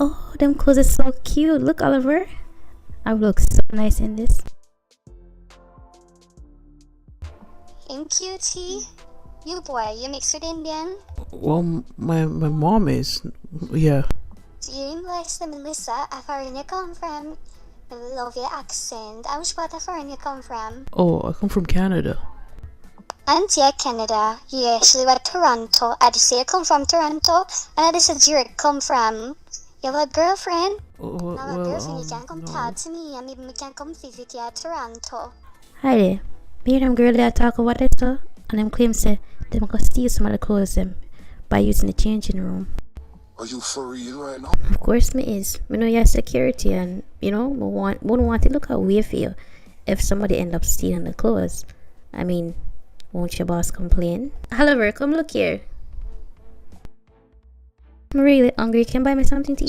Oh, them clothes is so cute. Look, Oliver. I look so nice in this. In cutie. You boy, you mixed with Indian? Well, my mom is. Yeah. Do you English the Melissa? I foreign you come from. I love your accent. I which part of foreign you come from? Oh, I come from Canada. Auntie, Canada. You actually were Toronto. I just say you come from Toronto. And I just said you come from. You have a girlfriend? Well, Now a girlfriend, you can come talk to me and maybe we can come visit you at Toronto. Hi there. Me and them girl that talk about it, so, and them claim say them gonna steal some of the clothes them by using the changing room. Are you for real right now? Of course me is. Me know your security and wouldn't want to look how we feel if somebody end up stealing the clothes. I mean, won't your boss complain? Oliver, come look here. I'm really hungry. Can you buy me something to eat?